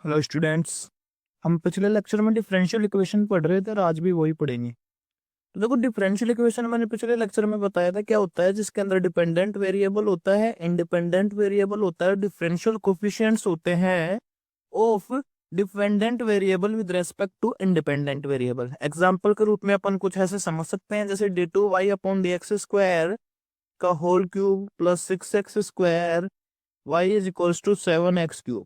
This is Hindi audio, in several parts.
Hello students. हम पिछले लेक्चर में डिफरेंशियल इक्वेशन पढ़ रहे थे और आज भी वही पढ़ेंगे। तो देखो, डिफरेंशियल इक्वेशन मैंने पिछले लेक्चर में बताया था क्या होता है, जिसके अंदर डिपेंडेंट वेरिएबल होता है, इंडिपेंडेंट वेरिएबल होता है, डिफरेंशियल कोफिशिएंट्स होते हैं of dependent variable with respect to independent variable. Example के रूप में अपन कुछ ऐसे समझ सकते हैं जैसे d2y/dx² का whole cube plus 6x², y is equals to 7x³।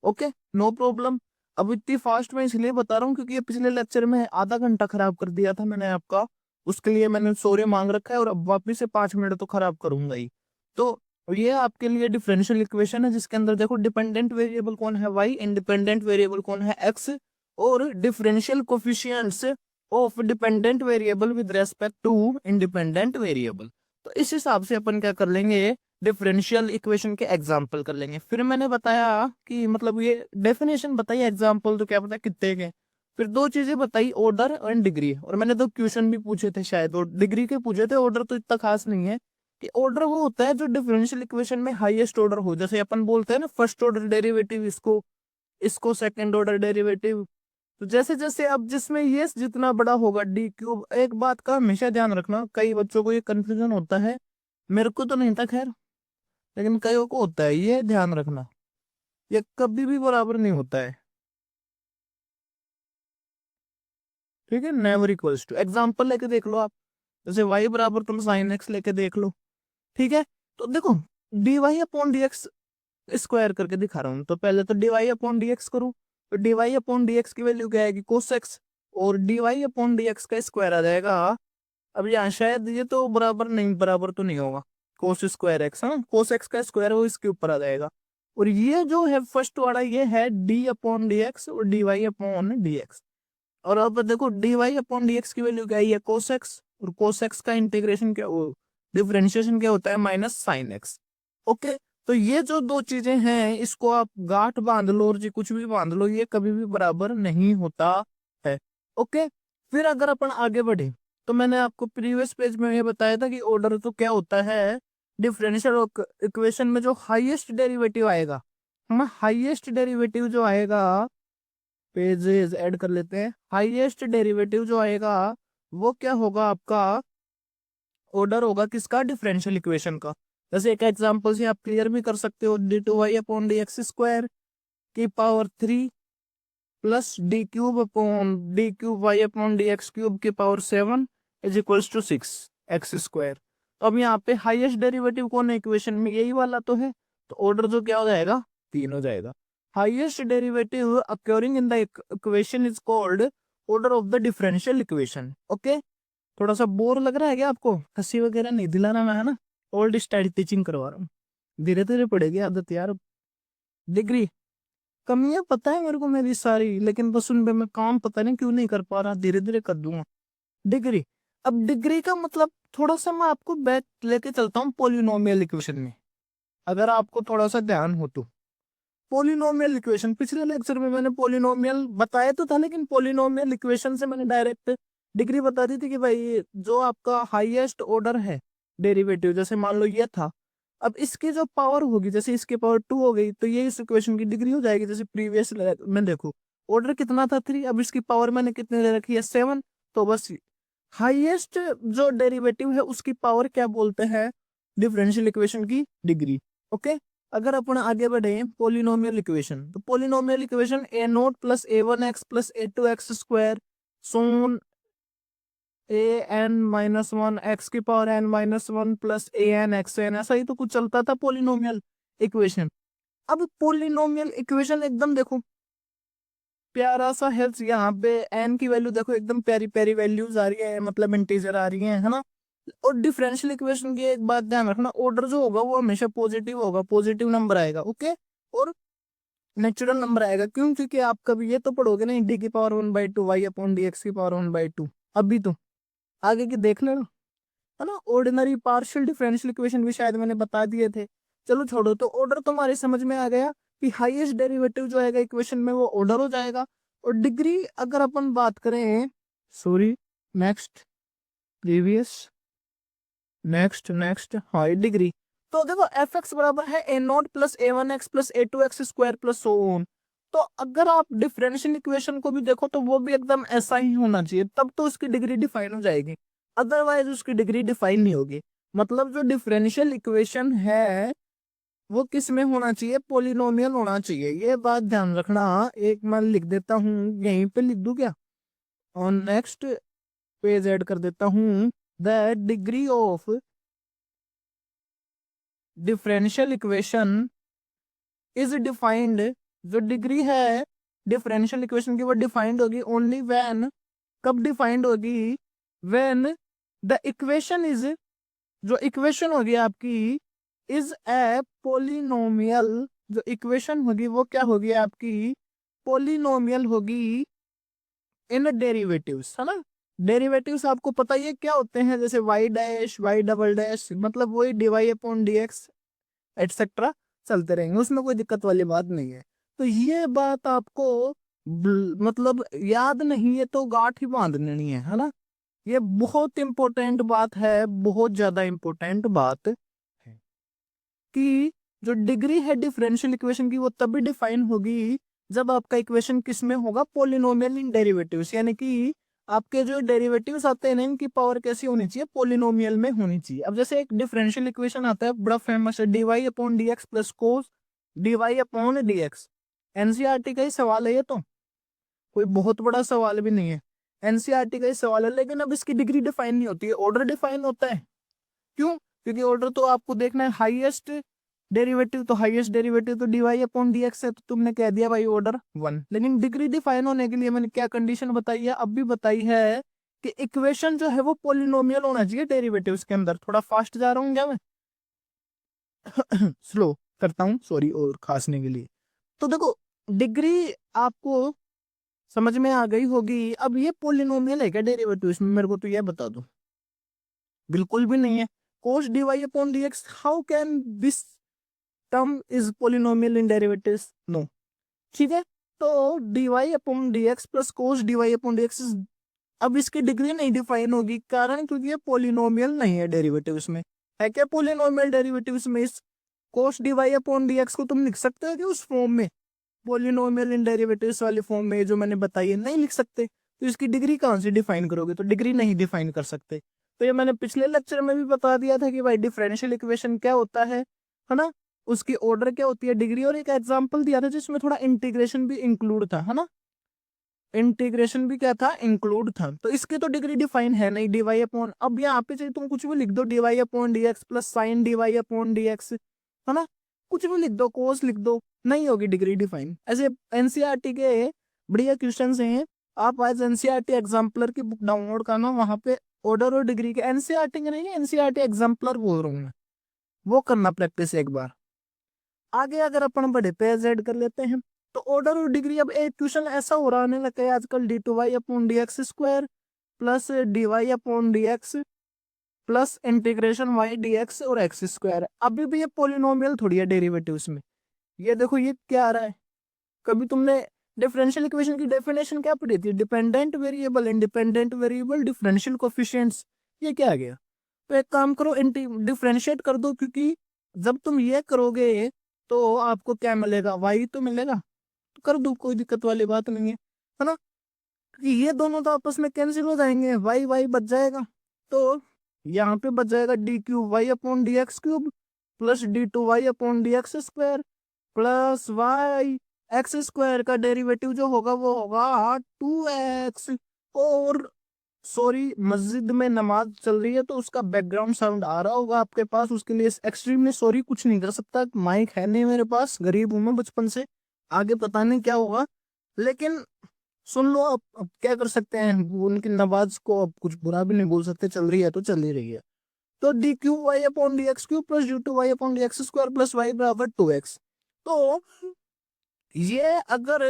Okay, no problem. अब इतनी फास्ट में इसलिए बता रहा हूँ क्योंकि ये पिछले लेक्चर में आधा घंटा खराब कर दिया था मैंने आपका, उसके लिए मैंने सॉरी मांग रखा है और अब वापिस से 5 मिनट तो खराब करूंगा ही। तो ये आपके लिए डिफरेंशियल इक्वेशन है जिसके अंदर देखो डिपेंडेंट वेरिएबल कौन है y, इंडिपेंडेंट वेरिएबल कौन है x, और differential coefficients of dependent variable with respect to independent variable. तो इस हिसाब से अपन क्या कर लेंगे, डिफरेंशियल इक्वेशन के एग्जाम्पल कर लेंगे। फिर मैंने बताया कि मतलब ये डेफिनेशन बताई, एग्जाम्पल तो क्या पता कितने के। फिर दो चीजें बताई, ऑर्डर एंड डिग्री, और मैंने तो क्वेश्चन भी पूछे थे शायद, और डिग्री के पूछे थे, ऑर्डर तो इतना खास नहीं है। कि ऑर्डर वो होता है जो डिफरेंशियल इक्वेशन में हाईएस्ट ऑर्डर हो, जैसे अपन बोलते हैं ना फर्स्ट ऑर्डर डेरिवेटिव, इसको इसको सेकंड ऑर्डर डेरिवेटिव। तो जैसे जैसे अब जिसमें ये जितना बड़ा होगा d³, एक बात का हमेशा ध्यान रखना, कई बच्चों को ये कंफ्यूजन होता है, मेरे को तो नहीं था खैर, लेकिन कईयों को होता है, ये ध्यान रखना, ये कभी भी बराबर नहीं होता है। ठीक है, नेवर इक्वल्स टू। एग्जांपल लेके देख लो आप, जैसे y बराबर तुम साइन x लेके देख लो। ठीक है, तो देखो dy/dx² करके दिखा रहा हूँ, तो पहले तो dy/dx करूँ, तो dy/dx की वैल्यू क्या आएगी, cos x, और dy/dx का स्क्वायर आ जाएगा। अब यहाँ शायद ये तो बराबर नहीं, बराबर तो नहीं होगा, cos²x, हाँ cos x का स्क्वायर वो इसके ऊपर आ जाएगा। और ये जो है फर्स्ट वाला ये है d/dx और dy/dx। और अब देखो dy/dx की वैल्यू क्या है, ये cos x, और cos x का इंटीग्रेशन क्या, वो डिफरेंशिएशन क्या होता है, माइनस साइन x। ओके, तो ये जो दो चीजें हैं इसको आप गांठ बांध लो और जी कुछ भी बांध लो, ये कभी भी बराबर नहीं होता है। ओके, फिर अगर अपन आगे बढ़े, तो मैंने आपको प्रीवियस पेज में ये बताया था कि ऑर्डर तो क्या होता है, डिफरेंशियल इक्वेशन में जो हाईएस्ट डेरिवेटिव आएगा, हम हाईएस्ट डेरिवेटिव जो आएगा, पेजेस ऐड कर लेते हैं, हाईएस्ट डेरिवेटिव जो आएगा वो क्या होगा आपका, ऑर्डर होगा किसका, डिफरेंशियल इक्वेशन का। जैसे एक एग्जांपल से आप क्लियर भी कर सकते हो, d2y/dx² की पावर 3 प्लस d³ y/dx³ की power 7 is equals to 6x²। तो अब यहाँ पे हाईएस्ट डेरिवेटिव कौन है इक्वेशन में, यही वाला तो है, तो ऑर्डर जो क्या हो जाएगा, 3 हो जाएगा। Highest derivative occurring in the equation is called order of the differential equation. Okay, थोड़ा सा बोर लग रहा है क्या आपको, हंसी वगैरह नहीं दिलाना, मैं है ना ओल्ड स्टाइल टीचिंग करवा रहा हूँ, धीरे धीरे पड़ेगी आदत यार। डिग्री, कमियां पता है मेरे को मेरी सारी, लेकिन बस उन पे मैं काम पता नहीं क्यों नहीं कर पा रहा, धीरे धीरे कर दूंगा। डिग्री, अब डिग्री का मतलब थोड़ा सा मैं आपको बैक लेके चलता हूँ पोलिनोमियल इक्वेशन में, अगर आपको थोड़ा सा ध्यान हो तो। पोलिनोमियल इक्वेशन पिछले लेक्चर में मैंने पोलिनोमियल बताया तो था, लेकिन पोलिनोमियल इक्वेशन से मैंने डायरेक्ट डिग्री बता दी थी कि भाई जो आपका हाईएस्ट ऑर्डर है डेरिवेटिव, जैसे मान लो ये था, अब इसकी जो पावर होगी, जैसे इसकी पावर 2 हो गई, तो ये इस इक्वेशन की डिग्री हो जाएगी। जैसे प्रीवियस में देखो ऑर्डर कितना था 3, अब इसकी पावर मैंने कितने दे रखी है 7, तो बस हाईएस्ट जो डेरिवेटिव है उसकी पावर क्या बोलते हैं, डिफरेंशियल इक्वेशन की डिग्री। ओके, अगर अपन आगे बढ़े पोलिनोमियल इक्वेशन, तो पोलिनोमियल इक्वेशन a0+a1x+a2x² सोन an-1 x की पावर n-1 प्लस an(xn), ऐसा ही तो कुछ चलता था पोलिनोमियल इक्वेशन। अब पोलिनोमियल इक्वेशन एकदम देखो प्यारा सा है, यहाँ पे एन की वैल्यू देखो एकदम प्यारी प्यारी वैल्यूज आ रही है, मतलब इंटीजर आ रही है ना। और डिफरेंशियल इक्वेशन की एक बात ध्यान रखना, ऑर्डर जो होगा वो हमेशा पॉजिटिव होगा, पॉजिटिव नंबर आएगा। ओके, और नेचुरल नंबर आएगा, क्यों, क्योंकि आप कभी ये तो पढ़ोगे नहीं d⁻⁴ y/dx⁻⁴ अभी तो आगे की देख लेना, है ना। ऑर्डिनरी पार्शियल डिफरेंशियल इक्वेशन भी शायद मैंने बता दिए थे। चलो छोड़ो, तो ऑर्डर तुम्हारे समझ में आ गया कि हाईएस्ट डेरिवेटिव जो आएगा इक्वेशन में वो ऑर्डर हो जाएगा। और डिग्री अगर अपन बात करें, sorry, next, previous, next next, हाँ डिग्री, तो देखो एफ एक्स बराबर है a0+a1x+a2x² प्लस सो ऑन। तो अगर आप डिफरेंशियल इक्वेशन को भी देखो तो वो भी एकदम ऐसा ही होना चाहिए, तब तो उसकी डिग्री डिफाइन हो जाएगी, अदरवाइज उसकी डिग्री डिफाइन नहीं होगी। मतलब जो डिफरेंशियल इक्वेशन है वो किस में होना चाहिए, पोलिनोमियल होना चाहिए, ये बात ध्यान रखना। एक मैं लिख देता हूँ, यहीं पे लिख दूं क्या, और नेक्स्ट पेज ऐड कर देता हूँ, the degree of differential equation is defined. जो डिग्री है डिफरेंशियल इक्वेशन की वो डिफाइंड होगी ओनली व्हेन, कब डिफाइंड होगी, व्हेन द इक्वेशन इज, जो इक्वेशन होगी आपकी, इज ए पोलिनोमियल, जो इक्वेशन होगी वो क्या होगी आपकी, पोलिनोमियल होगी इन डेरिवेटिव्स, है ना। डेरिवेटिव्स आपको पता ही है क्या होते हैं, जैसे y dash, y double dash, मतलब वही dy अपॉन dx एटसेट्रा चलते रहेंगे, उसमें कोई दिक्कत वाली बात नहीं है। तो ये बात आपको मतलब याद नहीं है तो गांठ ही बांध लेनी है ना। ये बहुत इंपॉर्टेंट बात है, बहुत ज्यादा इंपॉर्टेंट बात है कि जो डिग्री है डिफरेंशियल इक्वेशन की वो तभी डिफाइन होगी जब आपका इक्वेशन किस में होगा, पोलिनोमियल इन डेरिवेटिव्स, यानी कि आपके जो डेरिवेटिव्स आते हैं ना इनकी पावर कैसी होनी चाहिए, पोलिनोमियल में होनी चाहिए। अब जैसे एक डिफरेंशियल इक्वेशन आता है बड़ा फेमस है, dy upon D x plus cos dy upon D x, NCERT का ही सवाल है ये, तो कोई बहुत बड़ा सवाल भी नहीं है, एनसीईआरटी का ही सवाल है। लेकिन अब इसकी डिग्री डिफाइन नहीं होती है, ऑर्डर डिफाइन होता है। क्यों? क्योंकि ऑर्डर तो आपको देखना है हाईएस्ट डेरिवेटिव, तो हाईएस्ट डेरिवेटिव तो dy अपॉन dx है, तो तुमने कह दिया भाई ऑर्डर 1। लेकिन डिग्री डिफाइन होने के लिए मैंने क्या कंडीशन बताई है, अब भी बताई है कि इक्वेशन जो है वो पोलिनोमियल होना चाहिए डेरिवेटिव्स के अंदर। थोड़ा फास्ट जा रहा हूँ क्या मैं? स्लो करता हूँ, सॉरी, और खांसने के लिए। तो देखो डिग्री आपको समझ में आ गई होगी। अब ये पोलिनोमियल है क्या डेरिवेटिव्स में, मेरे को तो ये बता दो। बिल्कुल भी नहीं है। cos dy upon dx, how can this term is polynomial in derivatives? No. ठीक है, तो dy upon dx plus cos dy upon dx अब इसकी डिग्री नहीं डिफाइन होगी, कारण क्योंकि ये पोलिनोमियल नहीं है डेरिवेटिव्स में। है क्या पोलिनोमियल डेरिवेटिव्स में? इस cos dy upon dx को तुम लिख सकते हो कि उस फॉर्म में, पोलिनोमियल इन डेरिवेटिव्स वाली फॉर्म में जो मैंने बताई है, नहीं लिख सकते। तो इसकी डिग्री कहाँ से डिफाइन करोगे, तो डिग्री नहीं डिफाइन कर सकते। तो ये मैंने पिछले लेक्चर में भी बता दिया था कि भाई डिफरेंशियल इक्वेशन क्या होता है ना, उसकी ऑर्डर क्या होती है, डिग्री, और एक एग्जांपल दिया था जिसमें थोड़ा इंटीग्रेशन भी इंक्लूड था, है ना। इंटीग्रेशन भी क्या था, इंक्लूड था। तो इसकी तो डिग्री डिफाइन है नहीं, dy अपॉन, अब यहाँ पे चाहे तुम कुछ भी लिख दो, dy upon dx plus sign dy upon dx, है ना, कुछ भी लिख दो, कोस लिख दो, नहीं होगी डिग्री डिफाइन। ऐसे एनसीईआरटी के बढ़िया क्वेश्चंस हैं, आप आज एनसीईआरटी एग्जाम्पलर की बुक डाउनलोड करना, वहां पे ऑर्डर और डिग्री के, एनसीईआरटी के नहीं, एनसीईआरटी एग्जाम्पलर बोल रहा हूँ मैं, वो करना प्रैक्टिस एक बार। आगे अगर अपन बड़े पेज ऐड कर लेते हैं तो ऑर्डर और डिग्री, अब एक क्वेश्चन ऐसा हो रहा है लगता है आजकल, d two Y upon D x square plus d Y upon D x plus integration y D x और एक्स स्क्वायर। अभी भी ये पोलिनोमियल थोड़ी है डेरिवेटिव्स में। ये देखो ये क्या आ रहा है, कभी तुमने डिफरेंशियल इक्वेशन की डेफिनेशन क्या पढ़ी थी, dependent variable, independent variable, differential coefficients, ये क्या आ गया। तो एक काम करो, डिफरेंशिएट कर दो, क्योंकि जब तुम ये करोगे तो आपको क्या मिलेगा, वाई तो मिलेगा। तो कर दो, कोई दिक्कत वाली बात नहीं है ना, क्योंकि ये दोनों तो आपस में कैंसिल हो जाएंगे, वाई वाई बच जाएगा। तो यहाँ पे बच जाएगा d cube y upon D x cube plus d two Y upon D x square plus y x square का डेरिवेटिव जो होगा वो होगा 2x। और सॉरी, मस्जिद में नमाज चल रही है तो उसका बैकग्राउंड साउंड आ रहा होगा आपके पास, उसके लिए एक्सट्रीमली सॉरी, कुछ नहीं कर सकता, माइक है नहीं मेरे पास, गरीब हूं मैं बचपन से, आगे पता नहीं क्या होगा, लेकिन सुन लो। अब क्या कर सकते हैं, उनकी नमाज को अब कुछ बुरा भी नहीं बोल सकते, चल रही है तो चल ही रही है। तो d cube y upon D x cube plus d two Y upon D x square plus y बराबर 2x। तो ये अगर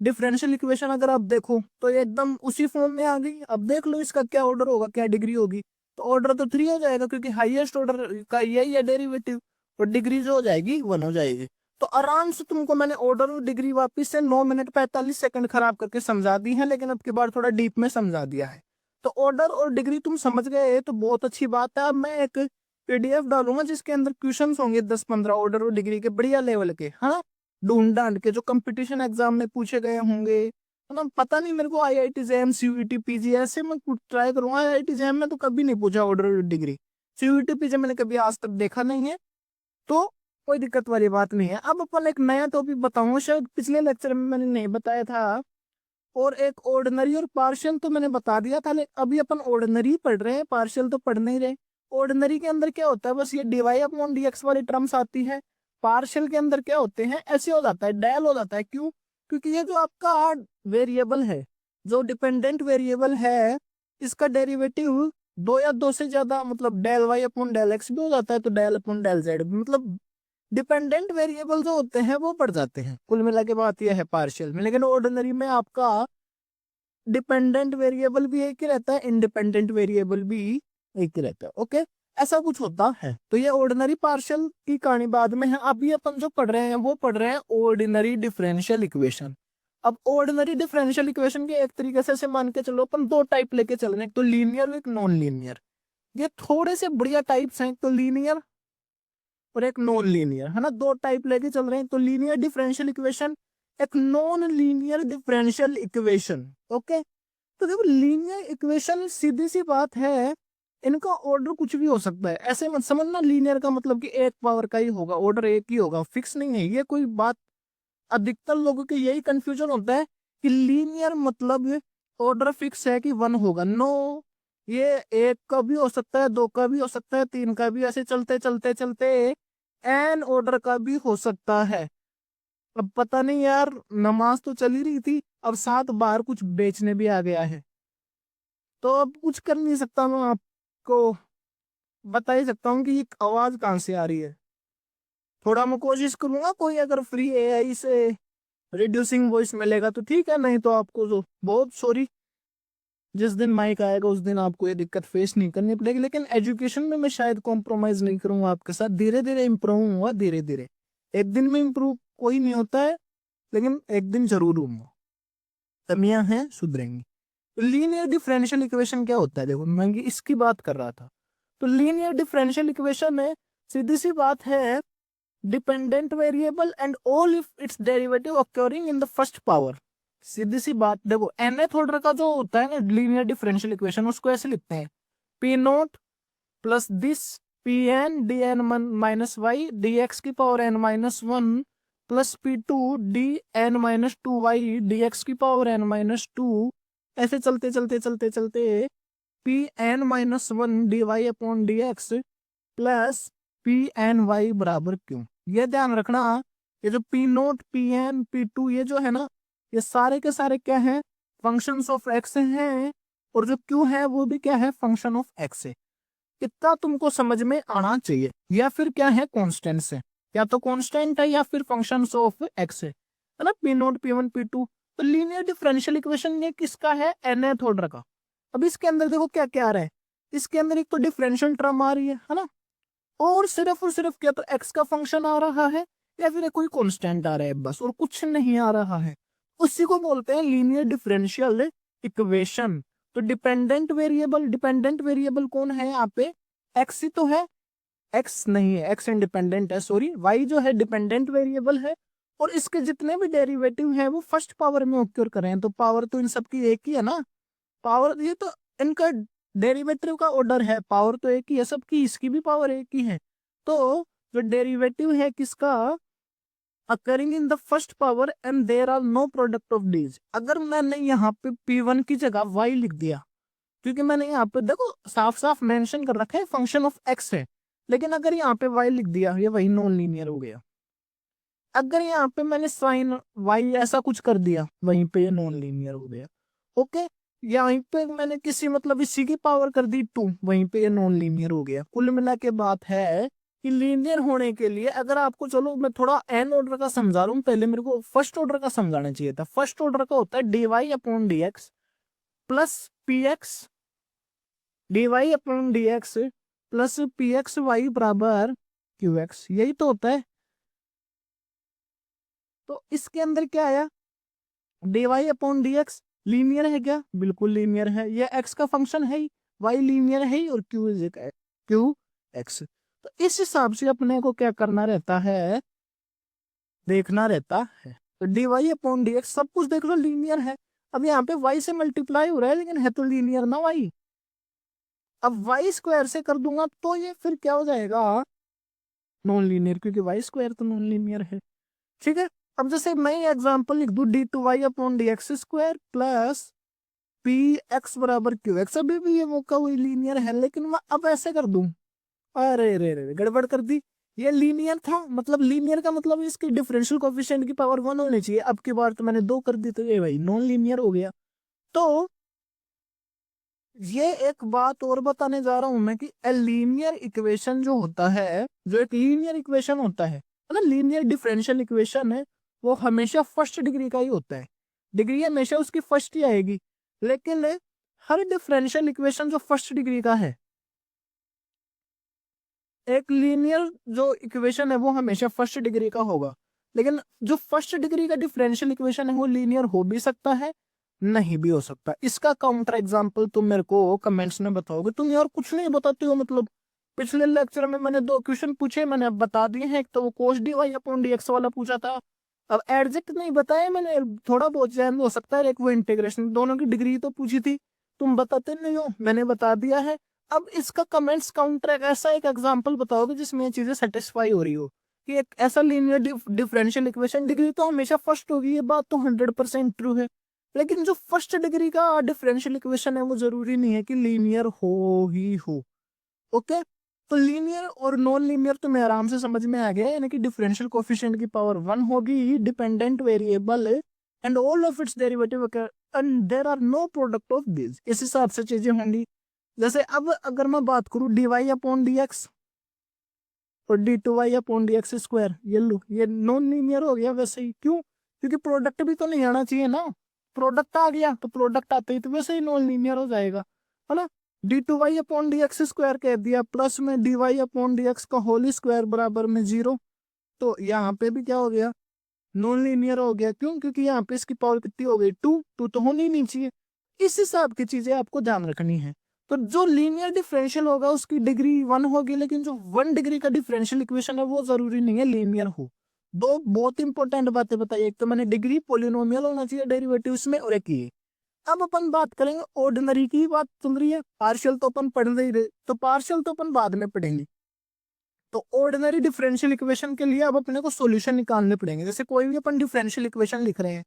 डिफरेंशियल इक्वेशन अगर आप देखो तो ये एकदम उसी फॉर्म में आ गई। अब देख लो इसका क्या ऑर्डर होगा, क्या डिग्री होगी, तो ऑर्डर तो 3 हो जाएगा, क्योंकि हाईएस्ट ऑर्डर का यही है डेरिवेटिव, और डिग्री जो हो जाएगी 1 हो जाएगी। तो आराम से तुमको मैंने ऑर्डर और डिग्री वापिस से 9 मिनट 45 सेकंड खराब करके समझा दी है, लेकिन अब की बार थोड़ा डीप में समझा दिया है। तो ऑर्डर और डिग्री तुम समझ गए तो बहुत अच्छी बात है। अब मैं एक पीडीएफ डालूंगा जिसके अंदर क्वेश्चंस होंगे 10-15 ऑर्डर और डिग्री के, बढ़िया लेवल के, हाँ, ढूंढ ढांड के जो कंपटीशन एग्जाम में पूछे गए होंगे, मतलब पता नहीं मेरे को। आईआईटी जैम, सीयूईटी, पीजी ऐसे मैं ट्राई करूंगा। आईआईटी जैम में तो कभी नहीं पूछा ऑर्डर डिग्री, सीयूईटी पीजी मैंने कभी आज तक देखा नहीं है, तो कोई दिक्कत वाली बात नहीं है। अब अपन एक नया टॉपिक बताऊंगा, शायद पिछले लेक्चर में मैंने नहीं बताया था। और एक ऑर्डिनरी और पार्शियल तो मैंने बता दिया था, लेकिन अभी अपन ऑर्डिनरी पढ़ रहे हैं, पार्शियल तो पढ़ नहीं रहे। ऑर्डिनरी के अंदर क्या होता है, बस ये डीवाई अपॉन डीएक्स वाली टर्म्स आती है। पार्शियल के अंदर क्या होते हैं, ऐसे हो जाता है, डेल हो जाता है। क्यों? क्योंकि ये जो आपका वेरिएबल है, जो डिपेंडेंट वेरिएबल है, इसका डेरिवेटिव दो या दो से ज्यादा, मतलब del y upon del x भी हो जाता है, तो डेल अपॉन डेल जेड, मतलब डिपेंडेंट वेरिएबल जो होते हैं वो पड़ जाते हैं। कुल मिला के बात यह है पार्शियल में। लेकिन ऑर्डिनरी में आपका डिपेंडेंट वेरिएबल भी एक ही रहता है, इंडिपेंडेंट वेरिएबल भी एक ही रहता है। ओके, ऐसा कुछ होता है। तो ये ऑर्डिनरी पार्शियल की कहानी बाद में है। अभी अपन जो पढ़ रहे हैं वो पढ़ रहे हैं ऑर्डिनरी डिफरेंशियल इक्वेशन। अब ऑर्डिनरी डिफरेंशियल इक्वेशन के एक तरीके से ऐसे मान के चलो, अपन दो टाइप लेके चल रहे हैं, एक तो लीनियर और एक नॉन लीनियर। ये थोड़े से बढ़िया टाइप्स हैं, एक तो लीनियर और एक नॉन लीनियर, है ना। दो टाइप लेके चल रहे हैं, तो लीनियर डिफरेंशियल इक्वेशन, एक non linear differential equation. Okay, तो देखो लीनियर इक्वेशन सीधी सी बात है, इनका ऑर्डर कुछ भी हो सकता है। ऐसे मत समझना लीनियर का मतलब कि एक पावर का ही होगा, ऑर्डर एक ही होगा, फिक्स नहीं है ये कोई बात। अधिकतर लोगों के यही कंफ्यूजन होता है कि लीनियर मतलब ऑर्डर फिक्स है कि वन होगा। नो, ये एक का भी हो सकता है, दो का भी हो सकता है, तीन का भी, ऐसे चलते चलते चलते एन ऑर्डर का भी हो सकता है। अब पता नहीं यार, नमाज तो चली रही थी, अब साथ बाहर कुछ बेचने भी आ गया है, तो अब कुछ कर नहीं सकता। मैं आपको बता ही सकता हूँ कि ये आवाज कहाँ से आ रही है। थोड़ा मैं कोशिश करूंगा, कोई अगर फ्री एआई से रिड्यूसिंग वॉइस मिलेगा तो ठीक है, नहीं तो आपको जो बहुत सॉरी, जिस दिन माइक आएगा उस दिन आपको ये दिक्कत फेस नहीं करनी पड़ेगी। लेकिन एजुकेशन में मैं शायद कॉम्प्रोमाइज नहीं करूंगा आपके साथ, धीरे धीरे इम्प्रूव होगा, धीरे धीरे। एक दिन में इम्प्रूव कोई नहीं होता है, लेकिन एक दिन जरूर होगा, कमियां हैं सुधरेंगी। तो लीनियर डिफरेंशियल इक्वेशन क्या होता है, देखो मैं इसकी बात कर रहा था। तो लीनियर डिफरेंशियल इक्वेशन में सीधी सी बात है, dependent variable and all if its derivative occurring in the first power. सीधी सी बात, देखो nth ऑर्डर का जो होता है ना लीनियर डिफरेंशियल इक्वेशन, उसको ऐसे लिखते हैं, P naught plus this P N D N minus Y D X की power N minus one plus P two D N minus two Y D X की पावर एन माइनस टू, ऐसे चलते चलते चलते चलते P N minus one D Y upon D x plus P N Y बराबर क्यों। ये ध्यान रखना, ये जो P naught P N P two ये जो है ना, ये सारे के सारे क्या है, फंक्शंस ऑफ एक्स हैं, और जो क्यू है वो भी क्या है, फंक्शन ऑफ एक्स है। इतना तुमको समझ में आना चाहिए। या फिर क्या है, कॉन्स्टेंट्स है, या तो कॉन्स्टेंट है या फिर फंक्शंस ऑफ एक्स है ना, p naught p one p two. तो लीनियर डिफरेंशियल इक्वेशन ये किसका है, nth ऑर्डर का। अब इसके अंदर देखो क्या क्या आ रहा है, इसके अंदर एक तो डिफरेंशियल टर्म आ रही है ना, और सिर्फ क्या तो एक्स का फंक्शन आ रहा है, या फिर कोई कांस्टेंट आ रहा है बस, और कुछ नहीं आ रहा है। उसी को बोलते हैं लीनियर डिफरेंशियल इक्वेशन। तो डिपेंडेंट वेरिएबल कौन है यहाँ पे, एक्स ही तो है, एक्स नहीं है, एक्स इंडिपेंडेंट है, सॉरी, वाई जो है डिपेंडेंट वेरिएबल है, और इसके जितने भी डेरिवेटिव हैं वो फर्स्ट पावर में ऑक्योर कर रहे हैं। तो पावर तो इन सबकी एक ही है ना, पावर ये तो इनका डेरिवेटिव का ऑर्डर है, पावर तो एक ही है सबकी, इसकी भी पावर एक ही है। तो जो डेरिवेटिव है किसका, occurring in the first power and there are no product of Ds. अगर मैंने यहाँ पे P1 की जगह y लिख दिया, क्योंकि मैंने यहाँ पे देखो साफ साफ मेंशन कर रखा है फंक्शन ऑफ x है, लेकिन अगर यहाँ पे y लिख दिया, ये वही नॉन लीनियर हो गया। अगर यहाँ पे मैंने साइन y ऐसा कुछ कर दिया, वहीं पे ये नॉन लीनियर हो गया। ओके, यहीं पे मैंने किसी मतलब इसी की पावर कर दी 2, वहीं पे ये नॉन लीनियर हो गया। कुल मिला के बात है कि लीनियर होने के लिए अगर आपको, चलो मैं थोड़ा एन ऑर्डर का समझा रहा हूँ, पहले मेरे को फर्स्ट ऑर्डर का समझाना चाहिए था। फर्स्ट ऑर्डर का होता है d Y upon D x plus p x, d Y upon D x plus p x y बराबर क्यू एक्स, यही तो होता है। तो इसके अंदर क्या आया, d Y upon D x linear है क्या, बिल्कुल लीनियर है, ये एक्स का फंक्शन है ही, वाई लीनियर है ही, और क्यू इज क्यू एक्स। तो इस हिसाब से अपने को क्या करना रहता है, देखना रहता है। तो dy अपॉन dx सब कुछ देख लो लीनियर है। अब यहाँ पे y से मल्टीप्लाई हो रहा है लेकिन है तो लीनियर ना y। अब y स्क्वायर से कर दूंगा तो ये फिर क्या हो जाएगा, नॉन लीनियर, क्योंकि y स्क्वायर तो नॉन लीनियर है। ठीक है। अब जैसे मैं एग्जांपल लिख दूं d2y upon dx square plus p x बराबर क्यू एक्स, अभी भी ये मौका हुई लीनियर है, लेकिन मैं अब ऐसे कर दूं, अरे रे रे गड़बड़ कर दी। ये लीनियर था, मतलब लीनियर का मतलब इसकी डिफरेंशियल कोएफिशिएंट की पावर 1 होनी चाहिए। अब की बार तो मैंने 2 कर दी तो ये भाई नॉन लीनियर हो गया। तो ये एक बात और बताने जा रहा हूं मैं कि लीनियर इक्वेशन जो होता है, जो एक लीनियर इक्वेशन होता है ना, लीनियर डिफरेंशियल इक्वेशन है, वो हमेशा फर्स्ट डिग्री का ही होता है। डिग्री हमेशा उसकी फर्स्ट ही आएगी। लेकिन हर डिफरेंशियल इक्वेशन जो फर्स्ट डिग्री का है, एक लीनियर जो इक्वेशन है वो हमेशा फर्स्ट डिग्री का होगा। लेकिन जो फर्स्ट डिग्री का डिफरेंशियल इक्वेशन है वो लीनियर हो भी सकता है, नहीं भी हो सकता। इसका काउंटर एग्जांपल तुम मेरे को कमेंट्स में बताओगे। तुम यार कुछ नहीं बताते हो, मतलब पिछले लेक्चर में मैंने 2 क्वेश्चन पूछे, मैंने अब बता दिए हैं। एक तो वो cos d Y upon D x वाला पूछा था, अब एडजेक्ट नहीं बताया मैंने, थोड़ा बहुत जैन हो सकता है। एक वो इंटीग्रेशन, दोनों की डिग्री तो पूछी थी, तुम बताते नहीं हो, मैंने बता दिया है। अब इसका कमेंट्स काउंटर एक ऐसा एक एग्जांपल बताओगे जिसमें ये चीजें सेटिस्फाई हो रही हो कि एक ऐसा लीनियर डिफरेंशियल इक्वेशन, डिग्री तो हमेशा फर्स्ट होगी, ये बात तो 100% ट्रू है। लेकिन जो फर्स्ट डिग्री का डिफरेंशियल इक्वेशन है वो जरूरी नहीं है कि लीनियर हो ही हो। ओके। तो लीनियर और नॉन लीनियर तो मैं आराम से समझ में आ गया, यानी कि डिफरेंशियल कोएफिशिएंट की पावर 1 होगी, dependent variable and all of its derivative and there are no product of this, इस हिसाब से चीजें होंगी। जैसे अब अगर मैं बात करूं D Y upon D x और D two Y upon D x square, ये लो ये नॉन लीनियर हो गया वैसे ही। क्यों? क्योंकि प्रोडक्ट भी तो नहीं आना चाहिए ना। प्रोडक्ट आ गया तो प्रोडक्ट आते ही तो वैसे ही नॉन लीनियर हो जाएगा, है ना। D two Y upon D x square कह दिया प्लस में d Y upon D x का होल स्क्वायर बराबर में 0। तो यहाँ पे भी क्या हो गया, नॉन लीनियर हो गया। क्यों? क्योंकि यहाँ पे इसकी पावर कितनी हो गई, 2। 2 तो होनी ही नहीं चाहिए। इस हिसाब की चीजें आपको ध्यान रखनी है। तो जो लीनियर डिफरेंशियल होगा उसकी डिग्री 1 होगी, लेकिन जो 1 डिग्री का डिफरेंशियल इक्वेशन है वो जरूरी नहीं है लीनियर हो। दो बहुत इंपॉर्टेंट बातें बताई, एक तो मैंने डिग्री पोलिनोमियल होना चाहिए डेरिवेटिव्स में, और एक ये। अब अपन बात करेंगे ऑर्डिनरी की, बात चल रही है, पार्शियल तो अपन पढ़ नहीं रहे, तो पार्शियल तो अपन बाद में पढ़ेंगे। तो ऑर्डिनरी डिफरेंशियल इक्वेशन के लिए अब अपने को सॉल्यूशन निकालने पड़ेंगे। जैसे कोई भी अपन डिफरेंशियल इक्वेशन लिख रहे हैं,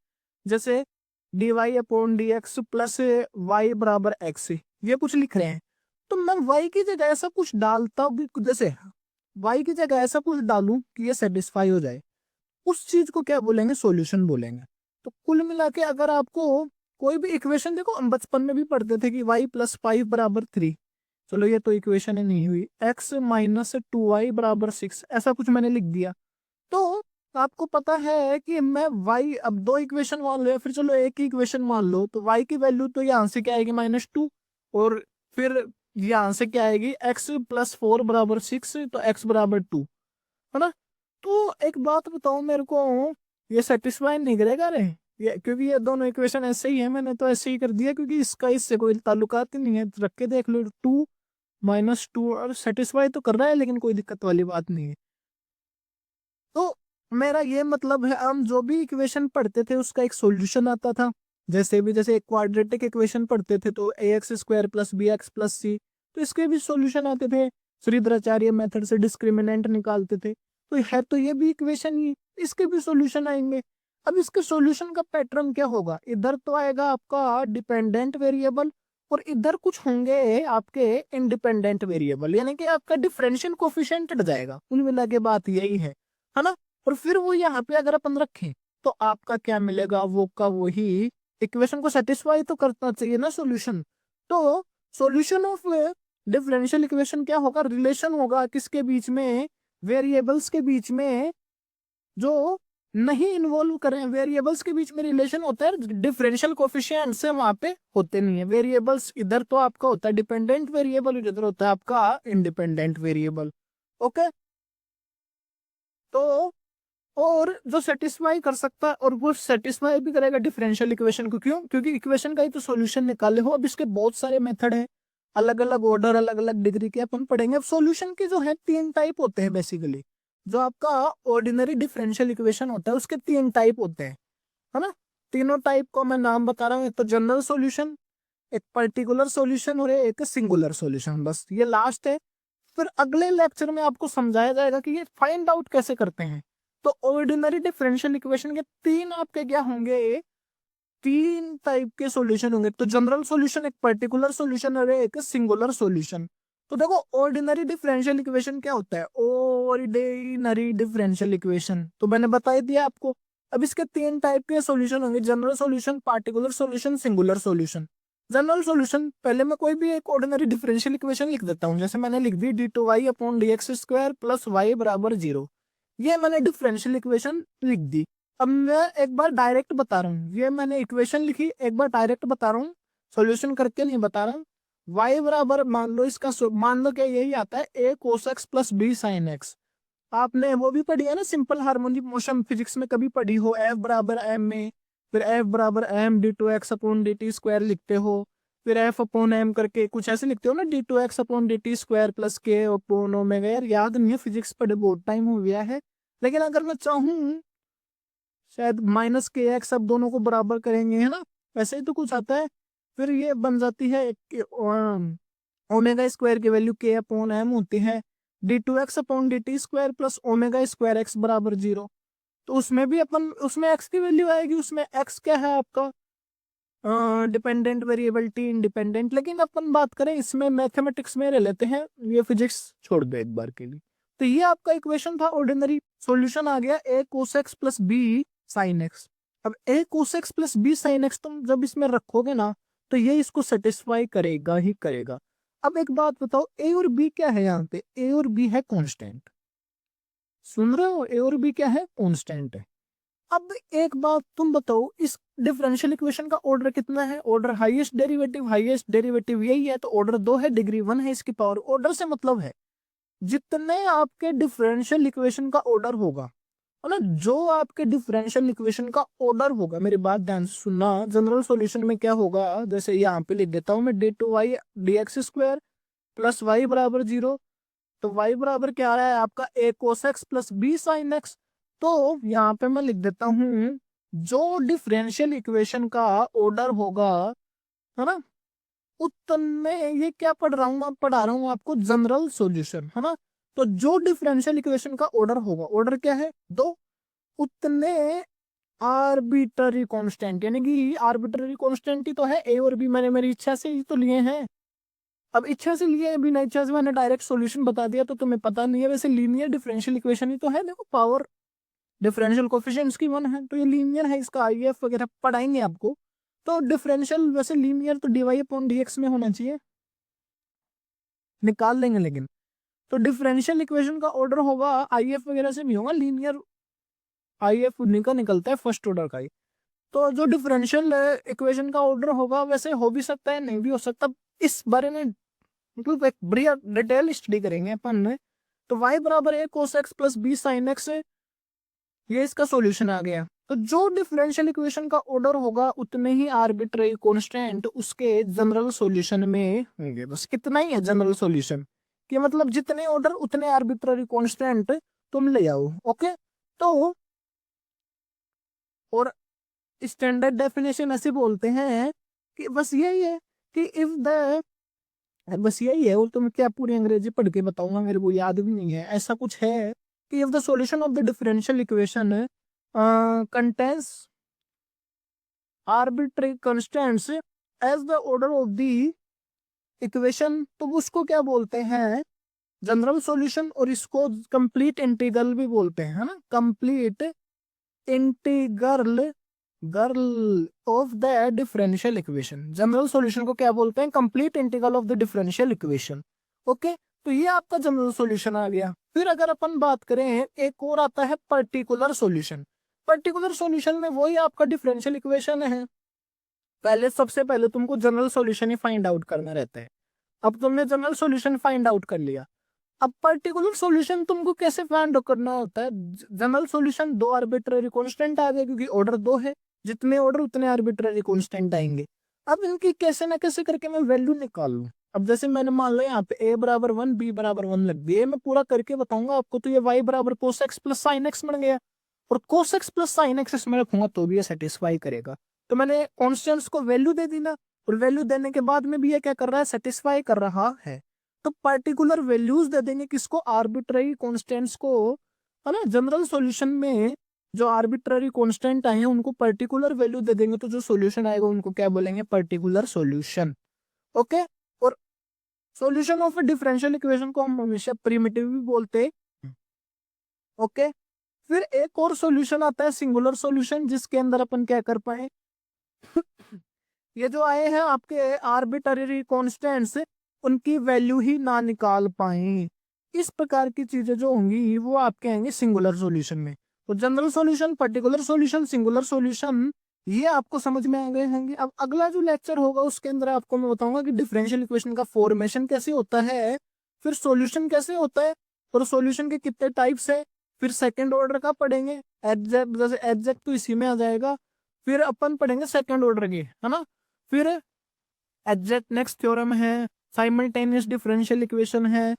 जैसे d Y upon D x plus y बराबर एक्स, ये कुछ लिख रहे हैं, तो मैं वाई की जगह ऐसा कुछ डालता भी, जैसे वाई की जगह ऐसा कुछ डालूं कि ये सेटिस्फाई हो जाए, उस चीज को क्या बोलेंगे, सॉल्यूशन बोलेंगे। तो कुल मिला के अगर आपको कोई भी इक्वेशन, देखो हम बचपन में भी पढ़ते थे कि वाई प्लस 5 बराबर 3, चलो ये तो इक्वेशन ही नहीं हुई, एक्स माइनस 2y बराबर 6, ऐसा कुछ मैंने लिख दिया। तो आपको पता है कि मैं y, अब 2 इक्वेशन मान लो या फिर चलो एक ही इक्वेशन मान लो, तो y की वैल्यू तो यहाँ से क्या आएगी -2, और फिर यहाँ से क्या आएगी x प्लस 4 बराबर 6, तो x बराबर 2, है ना। तो एक बात बताओ मेरे को, ये सेटिस्फाई नहीं करेगा रे, ये क्योंकि ये दोनों इक्वेशन ऐसे ही है, मैंने तो ऐसे ही कर दिया क्योंकि इसका इससे कोई ताल्लुकात ही नहीं है, रख के देख लो, 2 - 2, और सेटिस्फाई तो कर रहा है, लेकिन कोई दिक्कत वाली बात नहीं है। तो मेरा ये मतलब है, हम जो भी इक्वेशन पढ़ते थे उसका एक सॉल्यूशन आता था। जैसे एक क्वाड्रेटिक इक्वेशन पढ़ते थे तो ax square plus B X plus C, तो इसके भी सॉल्यूशन आते थे, श्रीधराचार्य मेथड से डिस्क्रिमिनेंट निकालते थे। तो है तो ये भी इक्वेशन ही, इसके भी सॉल्यूशन आएंगे। अब इसके सॉल्यूशन का पैटर्न क्या होगा, इधर तो आएगा आपका डिपेंडेंट वेरिएबल और इधर कुछ होंगे आपके इंडिपेंडेंट वेरिएबल, यानी कि आपका डिफरेंशियल कोफिशिएंट हट जाएगा। कुल मिला के बात यही है ना। और फिर वो यहाँ पे अगर अपन रखें तो आपका क्या मिलेगा, वो का वही इक्वेशन को सेटिस्फाई तो करना चाहिए ना सॉल्यूशन। तो सॉल्यूशन ऑफ डिफरेंशियल इक्वेशन क्या होगा, रिलेशन होगा किसके बीच में, वेरिएबल्स के बीच में, जो नहीं इन्वॉल्व करें, वेरिएबल्स के बीच में रिलेशन होता है, डिफरेंशियल कोफिशिएंट से वहां पे होते नहीं है वेरिएबल्स। इधर तो आपका होता है डिपेंडेंट वेरिएबल, इधर होता है आपका इंडिपेंडेंट वेरिएबल। ओके। तो और जो सेटिस्फाई कर सकता है, और वो सेटिस्फाई भी करेगा डिफरेंशियल इक्वेशन को, क्यों? क्योंकि इक्वेशन का ही तो सॉल्यूशन निकाले हो। अब इसके बहुत सारे मेथड है, अलग अलग ऑर्डर, अलग अलग डिग्री के अपन पढ़ेंगे। अब सॉल्यूशन के जो है 3 टाइप होते हैं बेसिकली। जो आपका ऑर्डिनरी डिफरेंशियल इक्वेशन होता है उसके 3 टाइप होते हैं, है ना। तीनों टाइप को मैं नाम बता रहा हूँ, एक तो जनरल सॉल्यूशन, एक पर्टिकुलर सॉल्यूशन और एक सिंगुलर सॉल्यूशन। बस ये लास्ट है। फिर अगले लेक्चर में आपको समझाया जाएगा कि ये फाइंड आउट कैसे करते हैं। तो ऑर्डिनरी डिफरेंशियल इक्वेशन के 3 आपके क्या होंगे, 3 टाइप के सॉल्यूशन होंगे। तो जनरल सॉल्यूशन, एक पर्टिकुलर सॉल्यूशन और एक सिंगुलर सॉल्यूशन। तो देखो ऑर्डिनरी डिफरेंशियल इक्वेशन क्या होता है, ऑर्डिनरी डिफरेंशियल इक्वेशन तो मैंने बता ही दिया आपको। अब इसके 3 टाइप के सॉल्यूशन होंगे, general solution, particular solution, singular solution. General solution, पहले मैं कोई भी एक ऑर्डिनरी डिफरेंशियल इक्वेशन लिख देता हूँ, जैसे मैंने लिख दी d2y upon dx square plus y बराबर 0। ये मैंने डिफरेंशियल इक्वेशन लिख दी। अब मैं एक बार डायरेक्ट बता रहा हूँ, ये मैंने इक्वेशन लिखी, एक बार डायरेक्ट बता रहा हूँ, सॉल्यूशन करके नहीं बता रहा हूँ। y बराबर मान लो इसका मान लो क्या यही आता है a cos x plus b sin x। आपने वो भी पढ़ी है ना, सिंपल हार्मोनिक मोशन फिजिक्स में कभी पढ़ी हो, F बराबर m में, फिर F बराबर m d2x upon dt square लिखते हो, फिर F अपॉन m करके कुछ ऐसे लिखते हो ना, d2x upon dt square plus k upon omega. यार याद नहीं है, फिजिक्स पढ़े बहुत टाइम हो गया है। लेकिन अगर मैं चाहूँ शायद माइनस के एक्स, अब दोनों को बराबर करेंगे, है ना, वैसे ही तो कुछ आता है। फिर ये बन जाती है ओमेगा स्क्वायर की वैल्यू के अपॉन एम होती है, d2x upon dt square plus omega square x बराबर 0। तो उसमें भी अपन, उसमें x की वैल्यू आएगी, उसमें x क्या है आपका डिपेंडेंट वेरिएबल टी इंडिपेंडेंट। लेकिन अपन बात करें इसमें मैथमेटिक्स में रह लेते हैं, ये फिजिक्स छोड़ दो एक बार के लिए। तो ये आपका इक्वेशन था ऑर्डिनरी। सॉल्यूशन आ गया a cos x plus b sin x। अब a cos x plus b sin x तुम जब इसमें रखोगे ना, तो ये इसको सेटिस्फाई करेगा ही करेगा। अब एक बात बताओ, a और b क्या है यहाँ पे, a और b है कांस्टेंट। सुन रहे हो, a और b क्या है, कांस्टेंट है। अब एक बात तुम बताओ, इस डिफरेंशियल इक्वेशन का ऑर्डर कितना है, ऑर्डर हाईएस्ट डेरिवेटिव यही है, तो ऑर्डर 2 है, डिग्री 1 है इसकी पावर। ऑर्डर से मतलब है जितने आपके डिफरेंशियल इक्वेशन का ऑर्डर होगा, है ना, जो आपके डिफरेंशियल इक्वेशन का ऑर्डर होगा, मेरी बात ध्यान से सुनना। जनरल सॉल्यूशन में क्या होगा, जैसे यहाँ पे लिख देता हूँ मैं, d2y dx square plus y बराबर 0। तो y बराबर क्या आ रहा है आपका, a cos x plus b sin x। तो यहाँ पे मैं लिख देता हूँ, जो डिफरेंशियल इक्वेशन का ऑर्डर होगा, है ना, उतने, ये क्या पढ़ रहा हूँ, मैं पढ़ा रहा हूँ आपको जनरल सॉल्यूशन, है ना। तो जो डिफरेंशियल इक्वेशन का ऑर्डर होगा, ऑर्डर क्या है, 2, उतने आर्बिट्ररी कांस्टेंट, यानी कि आर्बिट्ररी कांस्टेंट ही तो है a और b, मैंने मेरी इच्छा से ही तो लिए हैं। अब इच्छा से लिए, बिना इच्छा से मैंने डायरेक्ट सॉल्यूशन बता दिया तो तुम्हें पता नहीं है। वैसे लीनियर डिफरेंशियल इक्वेशन ही तो है, देखो पावर डिफरेंशियल कोफिशिएंट्स की 1 है, तो ये लीनियर है, इसका आईएफ वगैरह पढ़ाएंगे आपको। तो डिफरेंशियल वैसे लीनियर तो dy अपॉन dx में होना चाहिए, निकाल लेंगे लेकिन। तो डिफरेंशियल इक्वेशन का ऑर्डर होगा, आईएफ वगैरह से भी होगा, लीनियर आईएफ उन्हीं का निकलता है, फर्स्ट ऑर्डर का ही। तो जो डिफरेंशियल इक्वेशन का ऑर्डर होगा वैसे हो भी सकता है, नहीं भी हो सकता। इस बारे में मतलब एक बढ़िया डिटेल स्टडी करेंगे अपन ने। तो y बराबर a cos x plus b sin x, ये इसका सॉल्यूशन आ गया। तो जो डिफरेंशियल इक्वेशन का ऑर्डर होगा उतने ही आर्बिट्रेरी कांस्टेंट उसके जनरल सॉल्यूशन में होंगे। बस कितना ही है जनरल सॉल्यूशन, कि मतलब जितने ऑर्डर उतने आर्बिट्रेरी कांस्टेंट तुम ले आओ। ओके, तो और स्टैंडर्ड डेफिनेशन ऐसे बोलते हैं कि बस यही है कि इफ द, बस यही है, और तुम्हें क्या पूरी अंग्रेजी पढ़ के बताऊंगा, मेरे को याद भी नहीं है, ऐसा कुछ है कि if the solution of the differential equation contains arbitrary constants as the order of the equation, तो उसको क्या बोलते हैं, जनरल सॉल्यूशन। और इसको कंप्लीट इंटीग्रल भी बोलते हैं, है ना, complete integral girl of the differential equation. General solution को क्या बोलते हैं, complete integral of the differential equation. Okay, तो ये आपका जनरल सॉल्यूशन आ गया। फिर अगर अपन बात करें, एक और आता है पर्टिकुलर सॉल्यूशन। पर्टिकुलर सॉल्यूशन में वही आपका डिफरेंशियल इक्वेशन है, पहले सबसे पहले तुमको जनरल सॉल्यूशन ही फाइंड आउट करना रहता है। अब तुमने जनरल सॉल्यूशन फाइंड आउट कर लिया, अब पर्टिकुलर सॉल्यूशन तुमको कैसे फाइंड करना होता है। जनरल सॉल्यूशन 2 आर्बिट्ररी कांस्टेंट आ गए, क्योंकि ऑर्डर 2 है, जितने ऑर्डर उतने आर्बिट्ररी कांस्टेंट आएंगे। अब इनकी कैसे ना कैसे करके मैं वैल्यू निकाल लूं। अब जैसे मैंने मान लो यहाँ पे a बराबर 1 b बराबर 1 लग दिए, मैं पूरा करके बताऊंगा आपको। तो ये y बराबर cos x plus sine x बन गया, और cos x plus sine x इसमें रखूंगा तो भी ये सेटिस्फाई करेगा। तो मैंने कॉन्स्टेंट्स को वैल्यू दे दी ना, और वैल्यू देने के बाद में भी ये क्या कर रहा है, सेटिस्फाई कर रहा है। तो पर्टिकुलर वैल्यूज दे देंगे किसको, आर्बिट्ररी कॉन्स्टेंट्स को, है ना। जनरल सॉल्यूशन में जो आर्बिट्ररी कांस्टेंट आए हैं उनको पर्टिकुलर वैल्यू दे देंगे, तो जो सॉल्यूशन आएगा उनको क्या बोलेंगे, पर्टिकुलर सॉल्यूशन। ओके। और solution of A differential equation को हम हमेशा प्रिमिटिव भी बोलते हैं। ओके। फिर एक और सॉल्यूशन आता है सिंगुलर सॉल्यूशन, जिसके अंदर अपन क्या कर पाए ये जो आए हैं आपके आर्बिट्ररी कांस्टेंट्स, उनकी वैल्यू ही ना निकाल पाए। इस प्रकार की चीजें जो होंगी वो आपके आएंगे सिंगुलर सॉल्यूशन में। तो general solution, particular solution, singular solution, ये आपको समझ में आ गए होंगे। अब अगला जो लेक्चर होगा उसके अंदर आपको मैं बताऊंगा कि डिफरेंशियल इक्वेशन का फॉर्मेशन कैसे होता है, फिर सॉल्यूशन कैसे होता है, और सॉल्यूशन के कितने टाइप्स है, फिर सेकंड ऑर्डर का पढ़ेंगे। एग्जैक्ट, जैसे एग्जैक्ट तो इसी में आ जाएगा। फिर अपन पढ़ेंगे सेकंड ऑर्डर की, है ना। फिर एग्जैक्ट नेक्स्ट थ्योरम है, साइमल्टेनियस डिफरेंशियल इक्वेशन है,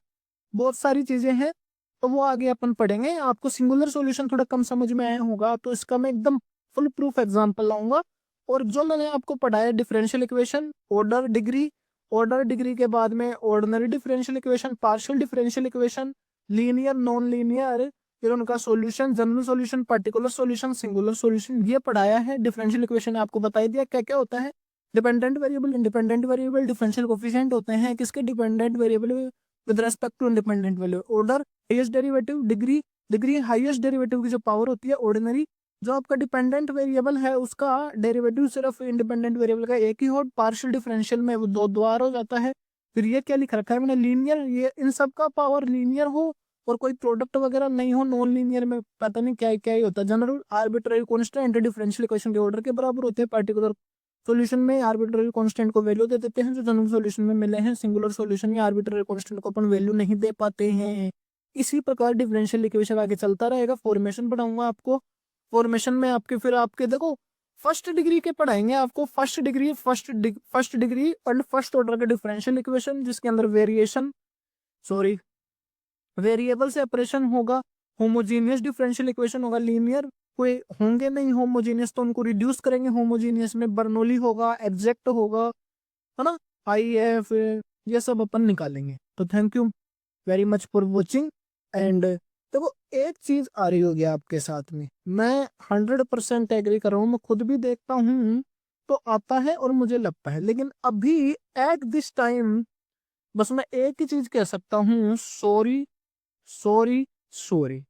बहुत सारी चीजें हैं। तो वो आगे अपन पढ़ेंगे। आपको सिंगुलर सॉल्यूशन थोड़ा कम समझ में आया होगा, तो इसका मैं एकदम फुल प्रूफ एग्जांपल लाऊंगा। और जो मैंने आपको पढ़ाया differential equation, order degree, order degree के बाद में ordinary differential equation, partial differential equation, linear, non linear, फिर उनका solution, general solution, particular solution, singular solution, ये पढ़ाया है। डिफरेंशियल इक्वेशन आपको बताई दिया क्या क्या होता है, dependent variable, independent variable, differential coefficient होते हैं किसके, dependent variable with respect to independent value, order, highest derivative, degree, degree highest derivative की जो पावर होती है, ऑर्डिनरी, जो आपका डिपेंडेंट वेरिएबल है उसका डेरिवेटिव सिर्फ इंडिपेंडेंट वेरिएबल का एक ही हो, पार्शियल डिफरेंशियल में वो दो द्वार हो जाता है। फिर ये क्या लिख रखा है मैंने, लीनियर, ये इन सब का पावर लीनियर हो और कोई प्रोडक्ट वगैरह नहीं हो। नॉन लीनियर में पता नहीं क्या क्या ही होता है। General arbitrary constant differential equation के ऑर्डर के बराबर होते हैं। पर्टिकुलर सॉल्यूशन में आर्बिट्ररी कांस्टेंट को वैल्यू दे देते हैं जो जनरल सॉल्यूशन में मिले हैं। सिंगुलर सॉल्यूशन में आर्बिट्ररी कांस्टेंट को अपन वैल्यू नहीं दे पाते हैं। इसी प्रकार डिफरेंशियल इक्वेशन आगे चलता रहेगा। फॉर्मेशन पढ़ाऊंगा आपको। फॉर्मेशन में आपके फिर आपके देखो फर्स्ट डिग्री के पढ़ाएंगे आपको, फर्स्ट डिग्री और फर्स्ट ऑर्डर के डिफरेंशियल इक्वेशन, जिसके अंदर वेरिएशन, सॉरी, वेरिएबल सेपरेशन होगा। होमोजीनियस डिफरेंशियल इक्वेशन होगा, लीनियर कोई होंगे नहीं होमोजीनियस तो उनको रिड्यूस करेंगे होमोजीनियस में, बर्नौली होगा, एग्जैक्ट होगा, है ना, आई एफ, ये सब अपन निकालेंगे। तो thank you very much for watching. And देखो एक चीज आ रही होगी आपके साथ में, मैं 100% एग्री कर रहा हूँ, मैं खुद भी देखता हूँ तो आता है और मुझे लगता है, लेकिन अभी एट दिस टाइम बस मैं एक ही चीज कह सकता हूँ, सॉरी, सॉरी, सॉरी।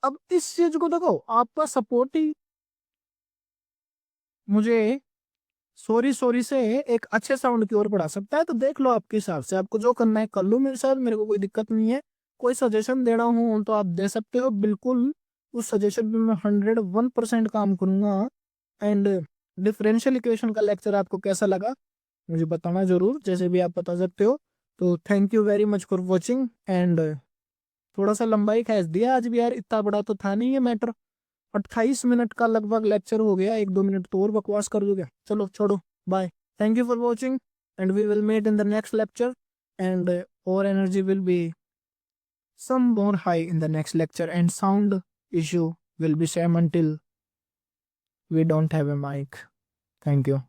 अब इस चीज को देखो, आपका सपोर्ट ही मुझे सॉरी सॉरी से एक अच्छे साउंड की ओर बढ़ा सकता है। तो देख लो आपके हिसाब से, आपको जो करना है कर लो मेरे साथ, मेरे को कोई दिक्कत नहीं है। कोई सजेशन देना हो तो आप दे सकते हो, बिल्कुल उस सजेशन पे मैं 101% काम करूंगा। एंड डिफरेंशियल इक्वेशन का लेक्चर आपको कैसा लगा मुझे बताना जरूर, जैसे भी आप बता सकते हो। तो thank you very much for watching. And थोड़ा सा लंबाई खींच दिया आज भी यार, इतना बड़ा तो था नहीं ये मैटर। 28 मिनट का लगभग लेक्चर हो गया, 1-2 मिनट तो और बकवास कर दोगे, चलो छोड़ो, bye. Thank you for watching and we will meet in the next lecture, and our energy will be some more high in the next lecture, and sound issue will be same until we don't have a mic. Thank you.